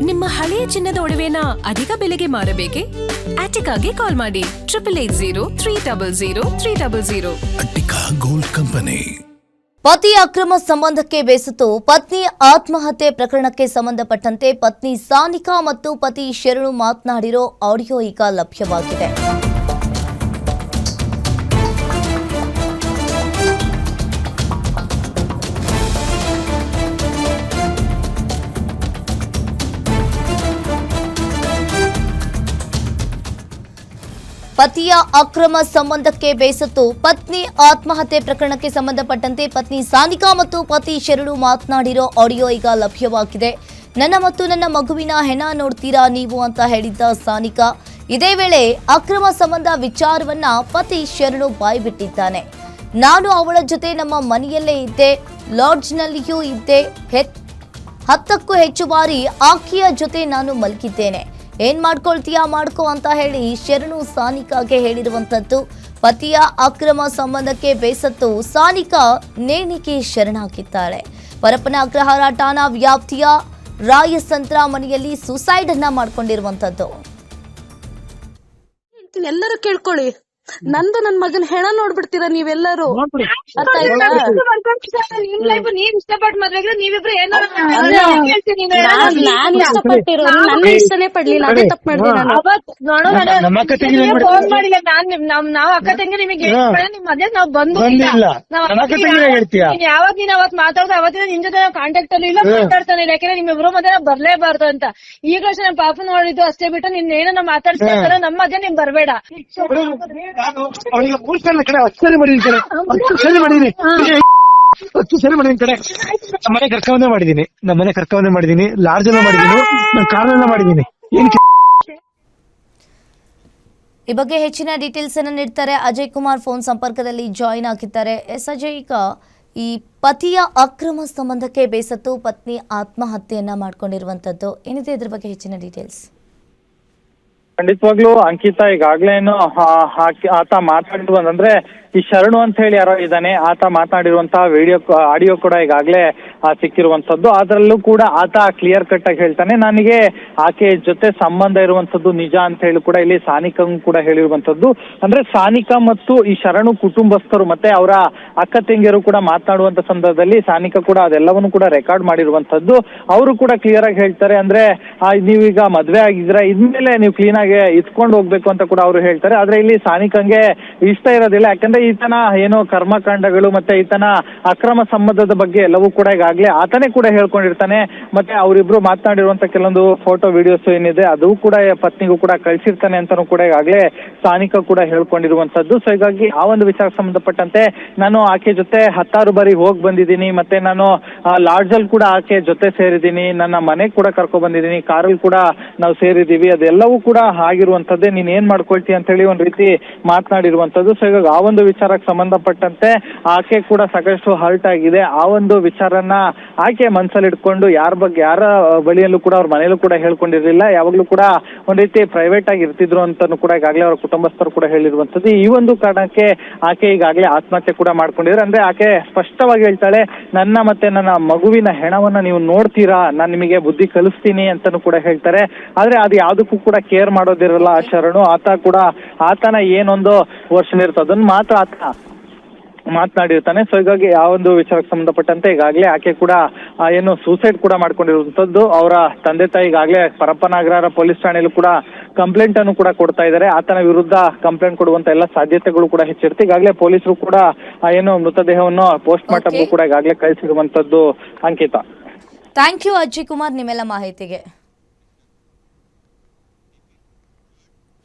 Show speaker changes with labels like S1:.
S1: ನಿಮ್ಮ ಹಳೆಯ ಚಿನ್ನದ ಒಡವೆನ ಅಧಿಕ ಬೆಲೆಗೆ ಮಾರಬೇಕೆ? ಆಟಿಕಾಗೆ ಕಾಲ್ ಮಾಡಿ 8880
S2: ಅಟ್ಟಿಕಾ ಗೋಲ್ಡ್ ಕಂಪನಿ.
S3: ಪತಿ ಅಕ್ರಮ ಸಂಬಂಧಕ್ಕೆ ಬೇಸತ್ತು ಪತ್ನಿ ಆತ್ಮಹತ್ಯೆ ಪ್ರಕರಣಕ್ಕೆ ಸಂಬಂಧಪಟ್ಟಂತೆ ಪತ್ನಿ ಸಾನಿಕಾ ಮತ್ತು ಪತಿ ಶರಣು ಮಾತನಾಡಿರೋ ಆಡಿಯೋ ಈಗ ಲಭ್ಯವಾಗಿದೆ. ಪತಿಯ ಅಕ್ರಮ ಸಂಬಂಧಕ್ಕೆ ಬೇಸತ್ತು ಪತ್ನಿ ಆತ್ಮಹತ್ಯೆ ಪ್ರಕರಣಕ್ಕೆ ಸಂಬಂಧಪಟ್ಟಂತೆ ಪತ್ನಿ ಸಾನಿಕಾ ಮತ್ತು ಪತಿ ಶರಣು ಮಾತನಾಡಿರೋ ಆಡಿಯೋ ಈಗ ಲಭ್ಯವಾಗಿದೆ. ನನ್ನ ಮತ್ತು ನನ್ನ ಮಗುವಿನ ಹೆಣ ನೋಡ್ತೀರಾ ನೀವು ಅಂತ ಹೇಳಿದ್ದ ಸಾನಿಕಾ, ಇದೇ ವೇಳೆ ಅಕ್ರಮ ಸಂಬಂಧ ವಿಚಾರವನ್ನ ಪತಿ ಶರಣು ಬಾಯ್ಬಿಟ್ಟಿದ್ದಾನೆ. ನಾನು ಅವಳ ಜೊತೆ ನಮ್ಮ ಮನೆಯಲ್ಲೇ ಇದ್ದೆ, ಲಾಡ್ಜ್ನಲ್ಲಿಯೂ ಇದ್ದೆ, 10ಕ್ಕೂ ಹೆಚ್ಚು ಬಾರಿ ಆಕೆಯ ಜೊತೆ ನಾನು ಮಲಗಿದ್ದೇನೆ. ಏನ್ ಮಾಡ್ಕೊಳ್ತೀಯಾ ಮಾಡ್ಕೋ ಅಂತ ಹೇಳಿ ಶರಣು ಸಾನಿಕಾಗೆ ಹೇಳಿರುವಂತದ್ದು. ಪತಿಯ ಅಕ್ರಮ ಸಂಬಂಧಕ್ಕೆ ಬೇಸತ್ತು ಸಾನಿಕಾ ನೇಣಿಗೆ ಶರಣಾಗಿದ್ದಾಳೆ. ಪರಪ್ಪನ ಅಗ್ರಹಾರ ಠಾಣಾ ವ್ಯಾಪ್ತಿಯ ರಾಯಸಂದ್ರ ಮನೆಯಲ್ಲಿ ಸುಸೈಡ್ ಅನ್ನ ಮಾಡ್ಕೊಂಡಿರುವಂತದ್ದು.
S4: ಎಲ್ಲರೂ ಕೇಳ್ಕೊಳ್ಳಿ, ನಂದು ನನ್ ಮಗನ್ ಹೆಣ ನೋಡ್ಬಿಡ್ತೀರಾ ನೀವೆಲ್ಲರೂ. ಅರ್ಥ ಆಯ್ತಾ?
S5: ನೀವ್ ಇಷ್ಟಪಟ್ಟು ಮದ್ವೆಗೆ ನೀವಿಬ್ರು ಏನಾರು
S4: ನಾನ್ ಇಷ್ಟಪಟ್ಟಿರೋ ನನ್ನ ಇಷ್ಟನೇ ಪಡ್ಲಿಲ್ಲ, ಅದೇ ತಪ್ಪು ಮಾಡಿದೆ ನಾನು.
S5: ಫೋನ್ ಮಾಡಿಲ್ಲ ನಾವ್ ಅಕ್ಕ ತಂಗಿ ನಿಮಗೆ ನಿಮ್ ಮದ್ವೆ ನಾವ್ ಬಂದಿಲ್ಲ. ಯಾವಾಗ ನೀನ್ ಅವತ್ ಮಾತಾಡ್ದ ಅವತ್ತಿನ ನಿನ್ ಜೊತೆ ಕಾಂಟ್ಯಾಕ್ಟ್ ಅಲ್ಲಿ ಇಲ್ಲ, ಮಾತಾಡ್ತಾನೆ ಇಲ್ಲ. ಯಾಕಂದ್ರೆ ನಿಮ್ಮಿಬ್ರು ಮದ್ವೆ ನಾವ್ ಬರ್ಲೇಬಾರ್ದು ಅಂತ. ಈಗ ಅಷ್ಟೇ ನಮ್ ಪಾಪ ನೋಡಿದ್ದು ಅಷ್ಟೇ ಬಿಟ್ಟು ನಿನ್ ಏನೋ ಮಾತಾಡ್ಸ್ತಾರೆ, ನಮ್ಮ ಮದ್ವೆ ನೀನ್ ಬರ್ಬೇಡ.
S6: ನಾನು ಅವನಿಗೆ 3 ಸಲ ಕಡೆ 10 ಸರಿ ಮಾಡಿದೀನಿ ಕಡೆ 10 ಸರಿ ಮಾಡಿದೀನಿ 10 ಸರಿ ಮಾಡಿದೀನಿ ಕಡೆ. ಮನೆ ಕರ್ಕವನ್ನೇ ಮಾಡಿದೀನಿ, ಲಾಡ್ಜ್ ಎಲ್ಲ ಮಾಡಿದೀನಿ, ನಾನು ಕಾರಣ ಮಾಡಿದೀನಿ.
S3: ಈ ಬಗ್ಗೆ ಹೆಚ್ಚಿನ ಡೀಟೇಲ್ಸ್ ಅನ್ನು ನೀಡ್ತಾರೆ ಅಜಯ್ ಕುಮಾರ್ ಫೋನ್ ಸಂಪರ್ಕದಲ್ಲಿ ಜಾಯಿನ್ ಆಗಿದ್ದಾರೆ. ಎಸ್ ಅಜಯ್, ಈಗ ಈ ಪತಿಯ ಅಕ್ರಮ ಸಂಬಂಧಕ್ಕೆ ಬೇಸತ್ತು ಪತ್ನಿ ಆತ್ಮಹತ್ಯೆಯನ್ನ ಮಾಡ್ಕೊಂಡಿರುವಂತದ್ದು ಏನಿದೆ, ಇದ್ರ ಬಗ್ಗೆ ಹೆಚ್ಚಿನ ಡೀಟೇಲ್ಸ್?
S7: ಖಂಡಿತವಾಗ್ಲೂ ಅಂಕಿತಾ, ಈಗಾಗ್ಲೇ ಆತ ಮಾತಾಡಿರುವಂತಂದ್ರೆ ಈ ಶರಣು ಅಂತ ಹೇಳಿ ಯಾರೋ ಇದ್ದಾನೆ, ಆತ ಮಾತನಾಡಿರುವಂತಹ ಆಡಿಯೋ ಕೂಡ ಈಗಾಗ್ಲೇ ಸಿಕ್ಕಿರುವಂತದ್ದು. ಅದರಲ್ಲೂ ಕೂಡ ಆತ ಕ್ಲಿಯರ್ ಕಟ್ ಆಗಿ ಹೇಳ್ತಾನೆ, ನನಗೆ ಆಕೆ ಜೊತೆ ಸಂಬಂಧ ಇರುವಂತದ್ದು ನಿಜ ಅಂತ ಹೇಳಿ ಕೂಡ ಇಲ್ಲಿ ಸಾನಿಕಾ ಕೂಡ ಹೇಳಿರುವಂತದ್ದು. ಅಂದ್ರೆ ಸಾನಿಕಾ ಮತ್ತು ಈ ಶರಣು ಕುಟುಂಬಸ್ಥರು ಮತ್ತೆ ಅವರ ಅಕ್ಕ ತಂಗಿಯರು ಕೂಡ ಮಾತನಾಡುವಂತ ಸಂದರ್ಭದಲ್ಲಿ ಸಾನಿಕಾ ಕೂಡ ಅದೆಲ್ಲವನ್ನು ಕೂಡ ರೆಕಾರ್ಡ್ ಮಾಡಿರುವಂತದ್ದು. ಅವರು ಕೂಡ ಕ್ಲಿಯರ್ ಆಗಿ ಹೇಳ್ತಾರೆ, ಅಂದ್ರೆ ನೀವೀಗ ಮದ್ವೆ ಆಗಿದ್ರೆ ಇದ್ಮೇಲೆ ನೀವು ಕ್ಲೀನ್ ಆಗಿ ಇತ್ಕೊಂಡು ಹೋಗ್ಬೇಕು ಅಂತ ಕೂಡ ಅವರು ಹೇಳ್ತಾರೆ. ಆದ್ರೆ ಇಲ್ಲಿ ಸಾನಿಕಂಗೆ ಇಷ್ಟ ಇರೋದಿಲ್ಲ, ಯಾಕಂದ್ರೆ ಈತನ ಏನೋ ಕರ್ಮಕಾಂಡಗಳು ಮತ್ತೆ ಈತನ ಅಕ್ರಮ ಸಂಬಂಧದ ಬಗ್ಗೆ ಎಲ್ಲವೂ ಕೂಡ ಈಗಾಗ್ಲೇ ಆತನೇ ಕೂಡ ಹೇಳ್ಕೊಂಡಿರ್ತಾನೆ. ಮತ್ತೆ ಅವರಿಬ್ರು ಮಾತನಾಡಿರುವಂತ ಕೆಲವೊಂದು ಫೋಟೋ ವಿಡಿಯೋಸ್ ಏನಿದೆ ಅದು ಕೂಡ ಪತ್ನಿಗೂ ಕೂಡ ಕಳ್ಸಿರ್ತಾನೆ ಅಂತಾನು ಕೂಡ ಈಗಾಗ್ಲೇ ಸಾನಿಕಾ ಕೂಡ ಹೇಳ್ಕೊಂಡಿರುವಂತದ್ದು. ಸೊ ಹೀಗಾಗಿ ಆ ಒಂದು ವಿಚಾರಕ್ಕೆ ಸಂಬಂಧಪಟ್ಟಂತೆ ನಾನು ಆಕೆ ಜೊತೆ 10 ಬಾರಿ ಹೋಗಿ ಬಂದಿದ್ದೀನಿ, ಮತ್ತೆ ನಾನು ಲಾಡ್ಜ್ ಅಲ್ಲಿ ಕೂಡ ಆಕೆ ಜೊತೆ ಸೇರಿದ್ದೀನಿ, ನನ್ನ ಮನೆಗೆ ಕೂಡ ಕರ್ಕೊ ಬಂದಿದ್ದೀನಿ, ಕಾರಲ್ಲಿ ಕೂಡ ನಾವು ಸೇರಿದೀವಿ, ಅದೆಲ್ಲವೂ ಕೂಡ ಆಗಿರುವಂತದ್ದೇ, ನೀನ್ ಏನ್ ಮಾಡ್ಕೊಳ್ತೀಯ ಅಂತ ಹೇಳಿ ಒಂದ್ ರೀತಿ ಮಾತನಾಡಿರುವಂತದ್ದು. ಸೊ ಹೀಗಾಗಿ ಆ ಒಂದು ವಿಚಾರಕ್ಕೆ ಸಂಬಂಧಪಟ್ಟಂತೆ ಆಕೆ ಕೂಡ ಸಾಕಷ್ಟು ಹರ್ಟ್ ಆಗಿದೆ. ಆ ಒಂದು ವಿಚಾರನ ಆಕೆ ಮನಸ್ಸಲ್ಲಿ ಇಟ್ಕೊಂಡು ಯಾರ ಬಳಿಯಲ್ಲೂ ಕೂಡ ಅವ್ರ ಮನೆಯಲ್ಲೂ ಕೂಡ ಹೇಳ್ಕೊಂಡಿರ್ಲಿಲ್ಲ, ಯಾವಾಗ್ಲೂ ಕೂಡ ಒಂದ್ ರೀತಿ ಪ್ರೈವೇಟ್ ಆಗಿ ಇರ್ತಿದ್ರು ಅಂತಾನು ಕೂಡ ಈಗಾಗಲೇ ಅವರ ಕುಟುಂಬಸ್ಥರು ಕೂಡ ಹೇಳಿರುವಂತದ್ದು. ಈ ಒಂದು ಕಾರಣಕ್ಕೆ ಆಕೆ ಈಗಾಗಲೇ ಆತ್ಮಹತ್ಯೆ ಕೂಡ ಮಾಡ್ಕೊಂಡಿದ್ರೆ. ಅಂದ್ರೆ ಆಕೆ ಸ್ಪಷ್ಟವಾಗಿ ಹೇಳ್ತಾಳೆ, ನನ್ನ ಮತ್ತೆ ನನ್ನ ಮಗುವಿನ ಹೆಣವನ್ನ ನೀವು ನೋಡ್ತೀರಾ, ನಾನು ನಿಮಗೆ ಬುದ್ಧಿ ಕಲಿಸ್ತೀನಿ ಅಂತಾನು ಕೂಡ ಹೇಳ್ತಾರೆ. ಆದ್ರೆ ಅದು ಯಾವ್ದಕ್ಕೂ ಕೂಡ ಕೇರ್ ಮಾಡೋದಿರಲ್ಲ ಆ ಶರಣು. ಆತನ ಏನೊಂದು ವರ್ಷನ್ ಇರ್ತದೆ ಅದನ್ನ ಮಾತ್ರ ಆತ ಮಾತನಾಡಿರ್ತಾನೆ. ಸೊ ಹೀಗಾಗಿ ಆ ಒಂದು ವಿಚಾರಕ್ಕೆ ಸಂಬಂಧಪಟ್ಟಂತೆ ಈಗಾಗಲೇ ಆಕೆ ಕೂಡ ಏನು ಸೂಸೈಡ್ ಕೂಡ ಮಾಡ್ಕೊಂಡಿರುವಂತದ್ದು. ಅವರ ತಂದೆ ತಾಯಿ ಈಗಾಗಲೇ ಪರಪ್ಪನಗ್ರಹಾರ ಪೊಲೀಸ್ ಠಾಣೆಯಲ್ಲೂ ಕೂಡ ಕಂಪ್ಲೇಂಟ್ ಅನ್ನು ಕೂಡ ಕೊಡ್ತಾ ಇದ್ದಾರೆ. ಆತನ ವಿರುದ್ಧ ಕಂಪ್ಲೇಂಟ್ ಕೊಡುವಂತ ಎಲ್ಲ ಸಾಧ್ಯತೆಗಳು ಕೂಡ ಹೆಚ್ಚಿರುತ್ತೆ. ಈಗಾಗಲೇ ಪೊಲೀಸರು ಕೂಡ ಏನು ಮೃತದೇಹವನ್ನು ಪೋಸ್ಟ್ ಮಾರ್ಟಮ್ಗೂ ಕೂಡ ಈಗಾಗಲೇ ಕಳಿಸಿರುವಂತದ್ದು. ಅಂಕಿತಾ,
S3: ಥ್ಯಾಂಕ್ ಯು ಅಜಯ್ ಕುಮಾರ್ ನಿಮ್ಮೆಲ್ಲ ಮಾಹಿತಿಗೆ.